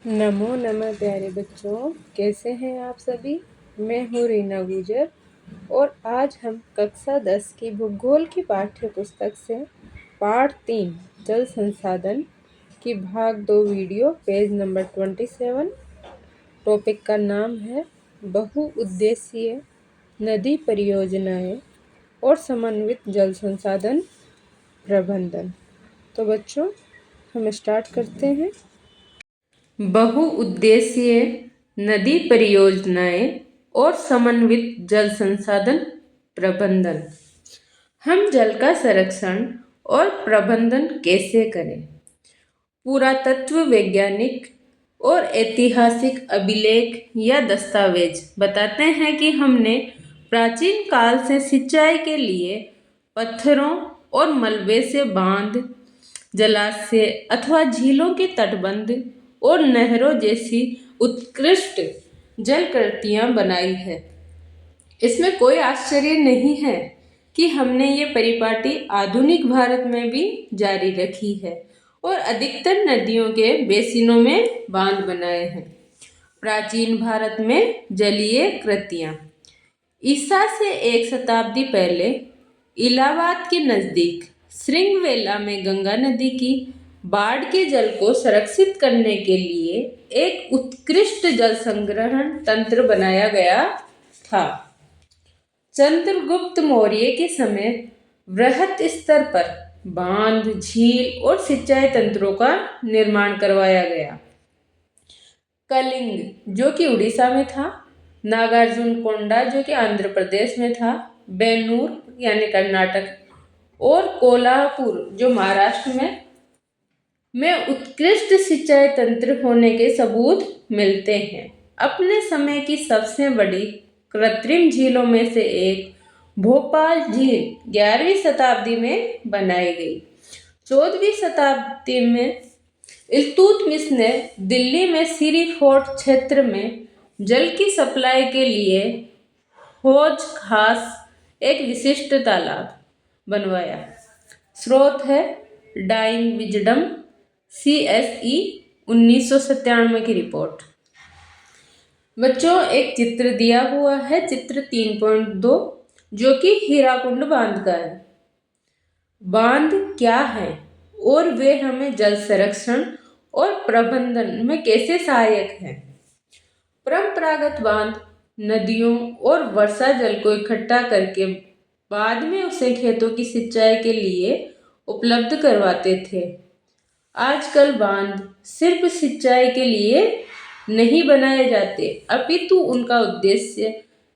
नमो नमः प्यारे बच्चों, कैसे हैं आप सभी। मैं हूँ रीना गुजर और आज हम कक्षा 10 की भूगोल की पाठ्य पुस्तक से पाठ 3 जल संसाधन की भाग 2 वीडियो पेज नंबर 27। टॉपिक का नाम है बहुउद्देशीय नदी परियोजनाएं और समन्वित जल संसाधन प्रबंधन। तो बच्चों, हम स्टार्ट करते हैं। बहुउद्देशीय नदी परियोजनाएं और समन्वित जल संसाधन प्रबंधन। हम जल का संरक्षण और प्रबंधन कैसे करें? पुरातत्व वैज्ञानिक और ऐतिहासिक अभिलेख या दस्तावेज बताते हैं कि हमने प्राचीन काल से सिंचाई के लिए पत्थरों और मलबे से बांध, जलाशय अथवा झीलों के तटबंध और नहरों जैसी उत्कृष्ट जलकृतियां बनाई है। इसमें कोई आश्चर्य नहीं है कि हमने ये परिपाटी आधुनिक भारत में भी जारी रखी है और अधिकतर नदियों के बेसिनों में बांध बनाए हैं। प्राचीन भारत में जलीय कृतियां। ईसा से 1 शताब्दी पहले इलाहाबाद के नजदीक श्रृंगवेला में गंगा नदी की बाढ़ के जल को संरक्षित करने के लिए एक उत्कृष्ट जल संग्रहण तंत्र बनाया गया था। चंद्रगुप्त मौर्य के समय वृहत स्तर पर बांध, झील और सिंचाई तंत्रों का निर्माण करवाया गया। कलिंग जो कि उड़ीसा में था, नागार्जुन कोंडा जो कि आंध्र प्रदेश में था, बेन्नूर यानी कर्नाटक और कोल्हापुर जो महाराष्ट्र में उत्कृष्ट सिंचाई तंत्र होने के सबूत मिलते हैं। अपने समय की सबसे बड़ी कृत्रिम झीलों में से एक भोपाल झील 11वीं शताब्दी में बनाई गई। 14वीं शताब्दी में इल्तुतमिश ने दिल्ली में सीरी फोर्ट क्षेत्र में जल की सप्लाई के लिए हौज खास एक विशिष्ट तालाब बनवाया। स्रोत है डाइंग विजडम CSE 1997 की रिपोर्ट। बच्चों, एक चित्र दिया हुआ है, चित्र 3.2 जो कि हीराकुंड बांध का है। बांध क्या है और वे हमें जल संरक्षण और प्रबंधन में कैसे सहायक हैं? परंपरागत बांध नदियों और वर्षा जल को इकट्ठा करके बाद में उसे खेतों की सिंचाई के लिए उपलब्ध करवाते थे। आजकल बांध सिर्फ सिंचाई के लिए नहीं बनाए जाते, अपितु उनका उद्देश्य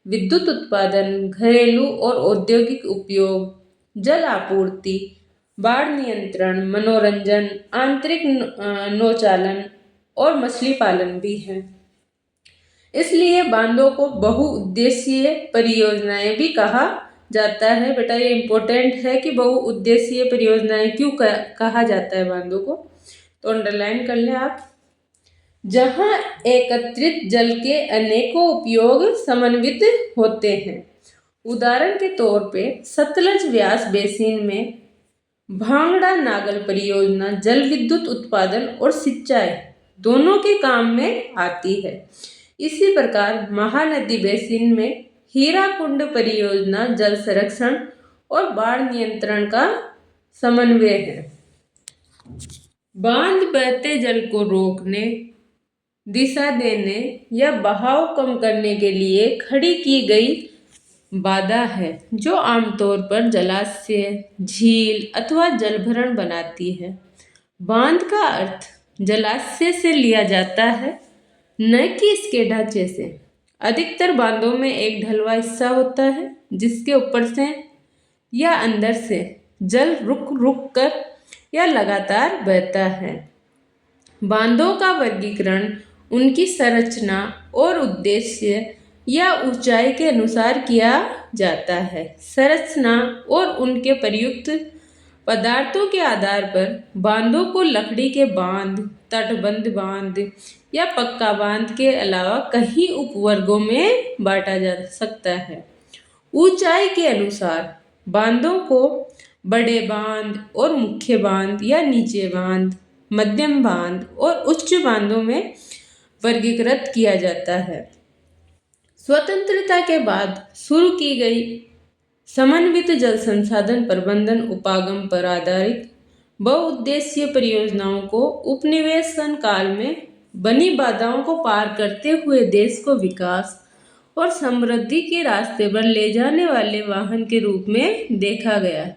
विद्युत उत्पादन, घरेलू और औद्योगिक उपयोग, जल आपूर्ति, बाढ़ नियंत्रण, मनोरंजन, आंतरिक नौचालन और मछली पालन भी है। इसलिए बांधों को बहुउद्देशीय परियोजनाएं भी कहा जाता है। बेटा, ये इम्पोर्टेंट है कि बहुउद्देशीय परियोजनाएं क्यों कहा जाता है बांधों को, तो अंडरलाइन कर लें आप। जहां एकत्रित जल के अनेकों उपयोग समन्वित होते हैं। उदाहरण के तौर पे सतलज व्यास बेसिन में भांगड़ा नागल परियोजना जल विद्युत उत्पादन और सिंचाई दोनों के काम में आती है। इसी प्रकार महानदी बेसिन में हीराकुंड परियोजना जल संरक्षण और बाढ़ नियंत्रण का समन्वय है। बांध बहते जल को रोकने, दिशा देने या बहाव कम करने के लिए खड़ी की गई बाधा है जो आमतौर पर जलाशय, झील अथवा जलभरण बनाती है। बांध का अर्थ जलाशय से लिया जाता है, न कि इसके ढांचे से। अधिकतर बांधों में एक ढलवा हिस्सा होता है जिसके ऊपर से या अंदर से जल रुक रुक कर या लगातार बहता है। बांधों का वर्गीकरण उनकी संरचना और उद्देश्य या ऊंचाई के अनुसार किया जाता है। संरचना और उनके प्रयुक्त पदार्थों के आधार पर बांधों को लकड़ी के बांध, तटबंध बांध या पक्का बांध के अलावा कई उपवर्गों में बांटा जा सकता है। ऊंचाई के अनुसार बांधों को बड़े बांध और मुख्य बांध या नीचे बांध, मध्यम बांध और उच्च बांधों में वर्गीकृत किया जाता है। स्वतंत्रता के बाद शुरू की गई समन्वित जल संसाधन प्रबंधन उपागम पर आधारित बहुउद्देशीय परियोजनाओं को उपनिवेशन काल में बनी बाधाओं को पार करते हुए देश को विकास और समृद्धि के रास्ते पर ले जाने वाले वाहन के रूप में देखा गया।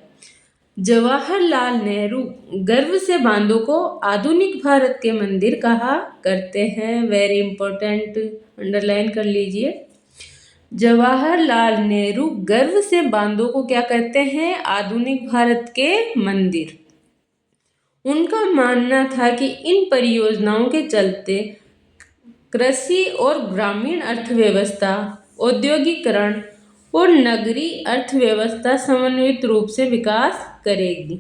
जवाहरलाल नेहरू गर्व से बांधों को आधुनिक भारत के मंदिर कहा करते हैं। वेरी इंपॉर्टेंट, अंडरलाइन कर लीजिए। जवाहरलाल नेहरू गर्व से बांधों को क्या कहते हैं? आधुनिक भारत के मंदिर। उनका मानना था कि इन परियोजनाओं के चलते कृषि और ग्रामीण अर्थव्यवस्था, औद्योगिकरण और नगरीय अर्थव्यवस्था समन्वित रूप से विकास करेगी।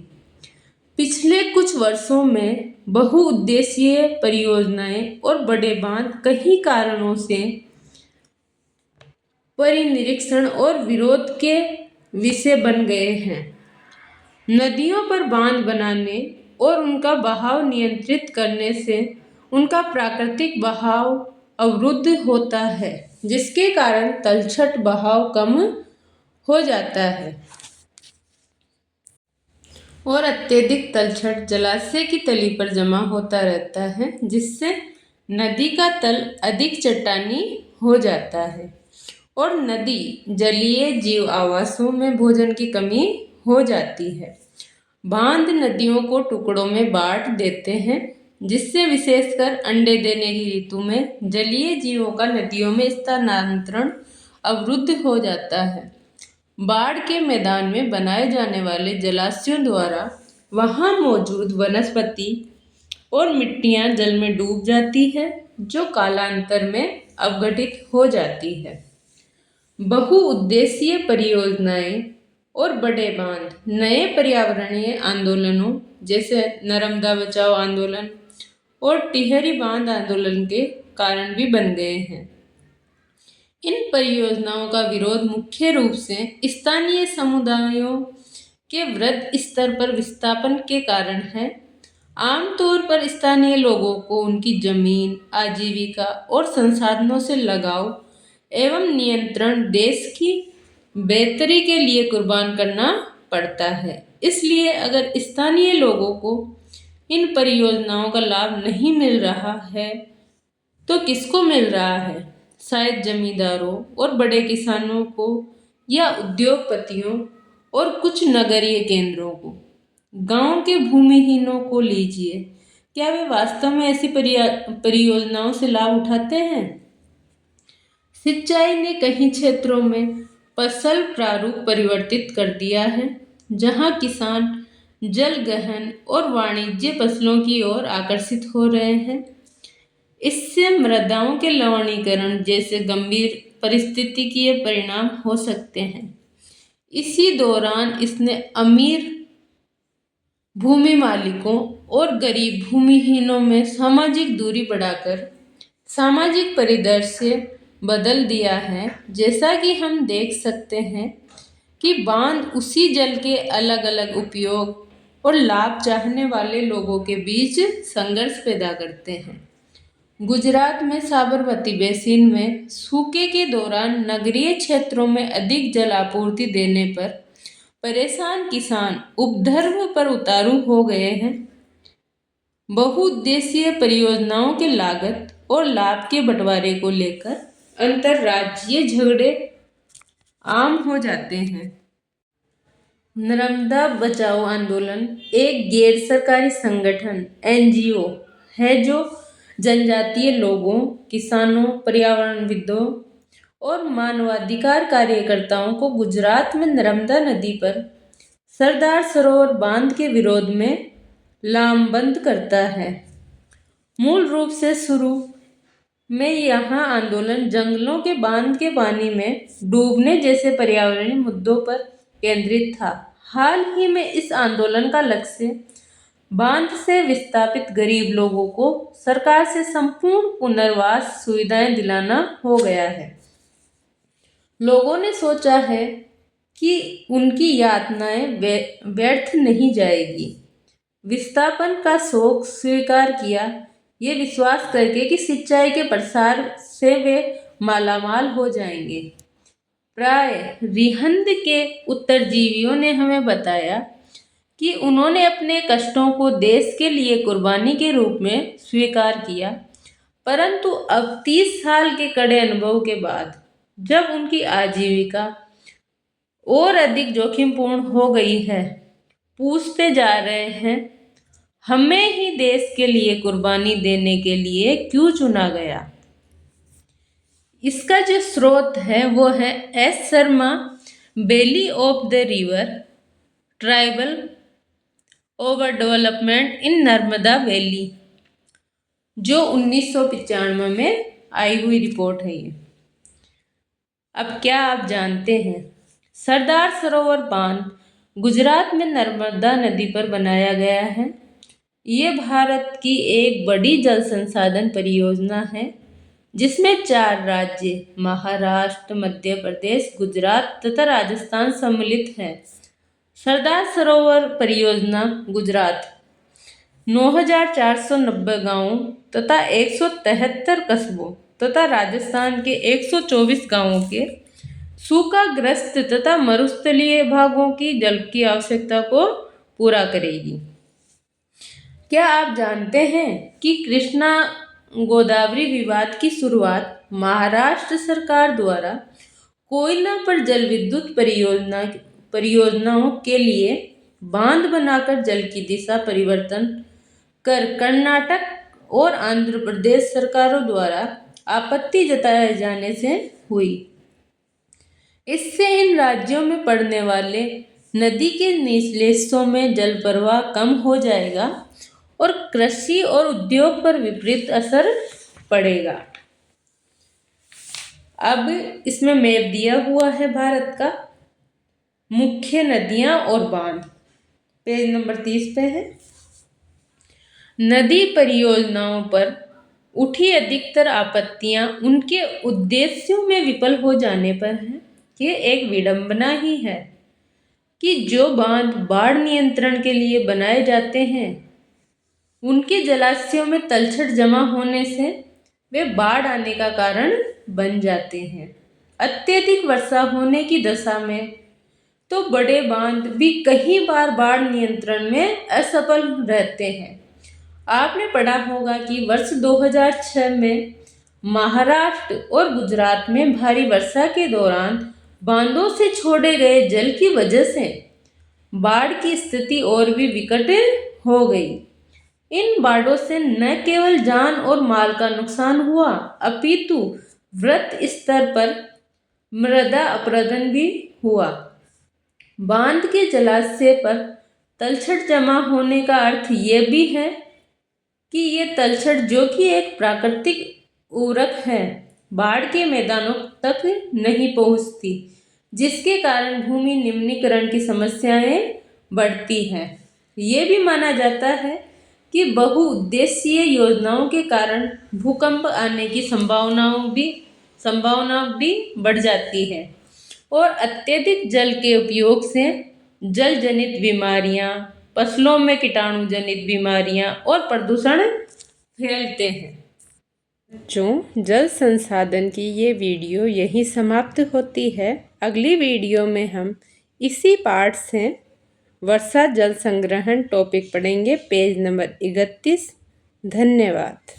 पिछले कुछ वर्षों में बहुउद्देशीय परियोजनाएं और बड़े बांध कई कारणों से परिनिरीक्षण और विरोध के विषय बन गए हैं। नदियों पर बांध बनाने और उनका बहाव नियंत्रित करने से उनका प्राकृतिक बहाव अवरुद्ध होता है, जिसके कारण तलछट बहाव कम हो जाता है और अत्यधिक तलछट जलाशय की तली पर जमा होता रहता है, जिससे नदी का तल अधिक चट्टानी हो जाता है और नदी जलीय जीव आवासों में भोजन की कमी हो जाती है। बांध नदियों को टुकड़ों में बांट देते हैं, जिससे विशेषकर अंडे देने की ऋतु में जलीय जीवों का नदियों में स्थानांतरण अवरुद्ध हो जाता है। बाढ़ के मैदान में बनाए जाने वाले जलाशयों द्वारा वहाँ मौजूद वनस्पति और मिट्टियाँ जल में डूब जाती है, जो कालांतर में अवघटित हो जाती है। बहुउद्देशीय परियोजनाएं और बड़े बांध नए पर्यावरणीय आंदोलनों जैसे नर्मदा बचाओ आंदोलन और टिहरी बांध आंदोलन के कारण भी बन गए हैं। इन परियोजनाओं का विरोध मुख्य रूप से स्थानीय समुदायों के वृहद स्तर पर विस्थापन के कारण है। आमतौर पर स्थानीय लोगों को उनकी जमीन, आजीविका और संसाधनों से लगाव एवं नियंत्रण देश की बेहतरी के लिए कुर्बान करना पड़ता है। इसलिए अगर स्थानीय लोगों को इन परियोजनाओं का लाभ नहीं मिल रहा है तो किसको मिल रहा है? शायद जमींदारों और बड़े किसानों को, या उद्योगपतियों और कुछ नगरीय केंद्रों को। गांव के भूमिहीनों को लीजिए, क्या वे वास्तव में ऐसी परियोजनाओं से लाभ उठाते हैं? सिंचाई ने कई क्षेत्रों में फसल प्रारूप परिवर्तित कर दिया है, जहां किसान जल गहन और वाणिज्य फसलों की ओर आकर्षित हो रहे हैं। इससे मृदाओं के लवणीकरण जैसे गंभीर पारिस्थितिकीय परिणाम हो सकते हैं। इसी दौरान इसने अमीर भूमि मालिकों और गरीब भूमिहीनों में सामाजिक दूरी बढ़ाकर सामाजिक परिदृश्य बदल दिया है। जैसा कि हम देख सकते हैं कि बांध उसी जल के अलग अलग उपयोग और लाभ चाहने वाले लोगों के बीच संघर्ष पैदा करते हैं। गुजरात में साबरमती बेसिन में सूखे के दौरान नगरीय क्षेत्रों में अधिक जल आपूर्ति देने पर परेशान किसान उपद्रव पर उतारू हो गए हैं। बहुउद्देशीय परियोजनाओं के लागत और लाभ के बंटवारे को लेकर अंतर्राज्यीय झगड़े आम हो जाते हैं। नर्मदा बचाओ आंदोलन एक गैर सरकारी संगठन NGO है जो जनजातीय लोगों, किसानों, पर्यावरणविदों और मानवाधिकार कार्यकर्ताओं को गुजरात में नर्मदा नदी पर सरदार सरोवर बांध के विरोध में लामबंद करता है। मूल रूप से शुरू में यह आंदोलन जंगलों के बांध के पानी में डूबने जैसे पर्यावरणीय मुद्दों पर केंद्रित था। हाल ही में इस आंदोलन का लक्ष्य बांध से विस्थापित गरीब लोगों को सरकार से संपूर्ण पुनर्वास सुविधाएं दिलाना हो गया है। लोगों ने सोचा है कि उनकी यातनाएं व्यर्थ नहीं जाएगी। विस्थापन का शोक स्वीकार किया। ये विश्वास करके कि सिंचाई के प्रसार से वे मालामाल हो जाएंगे। प्राय रिहंद के उत्तरजीवियों ने हमें बताया कि उन्होंने अपने कष्टों को देश के लिए कुर्बानी के रूप में स्वीकार किया, परंतु अब 30 साल के कड़े अनुभव के बाद जब उनकी आजीविका और अधिक जोखिमपूर्ण हो गई है, पूछते जा रहे हैं हमें ही देश के लिए कुर्बानी देने के लिए क्यों चुना गया। इसका जो स्रोत है वो है S Sharma, valley of the river, tribal over development in Narmada valley, जो 1995 में आई हुई रिपोर्ट है ये। अब क्या आप जानते हैं सरदार सरोवर बांध गुजरात में नर्मदा नदी पर बनाया गया है। ये भारत की एक बड़ी जल संसाधन परियोजना है जिसमें 4 राज्य महाराष्ट्र, मध्य प्रदेश, गुजरात तथा राजस्थान सम्मिलित हैं। सरदार सरोवर परियोजना गुजरात 9,490 गांवों तथा 173 कस्बों तथा राजस्थान के 124 गांवों के सूखाग्रस्त तथा मरुस्थलीय भागों की जल की आवश्यकता को पूरा करेगी। क्या आप जानते हैं कि कृष्णा गोदावरी विवाद की शुरुआत महाराष्ट्र सरकार द्वारा कोयला पर जल विद्युत परियोजनाओं के लिए बांध बनाकर जल की दिशा परिवर्तन कर कर्नाटक और आंध्र प्रदेश सरकारों द्वारा आपत्ति जताए जाने से हुई। इससे इन राज्यों में पड़ने वाले नदी के निचले हिस्सों में जल प्रवाह कम हो जाएगा और कृषि और उद्योग पर विपरीत असर पड़ेगा। अब इसमें मैप दिया हुआ है भारत का, मुख्य नदियां और बांध, पेज नंबर 30 पे है। नदी परियोजनाओं पर उठी अधिकतर आपत्तियां उनके उद्देश्यों में विफल हो जाने पर है। ये एक विडंबना ही है कि जो बांध बाढ़ नियंत्रण के लिए बनाए जाते हैं उनके जलाशयों में तलछट जमा होने से वे बाढ़ आने का कारण बन जाते हैं। अत्यधिक वर्षा होने की दशा में तो बड़े बांध भी कई बार बाढ़ नियंत्रण में असफल रहते हैं। आपने पढ़ा होगा कि वर्ष 2006 में महाराष्ट्र और गुजरात में भारी वर्षा के दौरान बांधों से छोड़े गए जल की वजह से बाढ़ की स्थिति और भी विकट हो गई। इन बाढ़ों से न केवल जान और माल का नुकसान हुआ, अपितु वृहत स्तर पर मृदा अपरदन भी हुआ। बांध के जलाशय पर तलछट जमा होने का अर्थ ये भी है कि ये तलछट, जो कि एक प्राकृतिक उर्वरक है, बाढ़ के मैदानों तक नहीं पहुंचती, जिसके कारण भूमि निम्नीकरण की समस्याएं बढ़ती हैं। ये भी माना जाता है कि बहुउद्देशीय योजनाओं के कारण भूकंप आने की संभावना भी बढ़ जाती है और अत्यधिक जल के उपयोग से जल जनित बीमारियां, फसलों में कीटाणु जनित बीमारियां और प्रदूषण फैलते हैं। बच्चों, जल संसाधन की ये वीडियो यहीं समाप्त होती है। अगली वीडियो में हम इसी पार्ट से वर्षा जल संग्रहण टॉपिक पढ़ेंगे, पेज नंबर 31। धन्यवाद।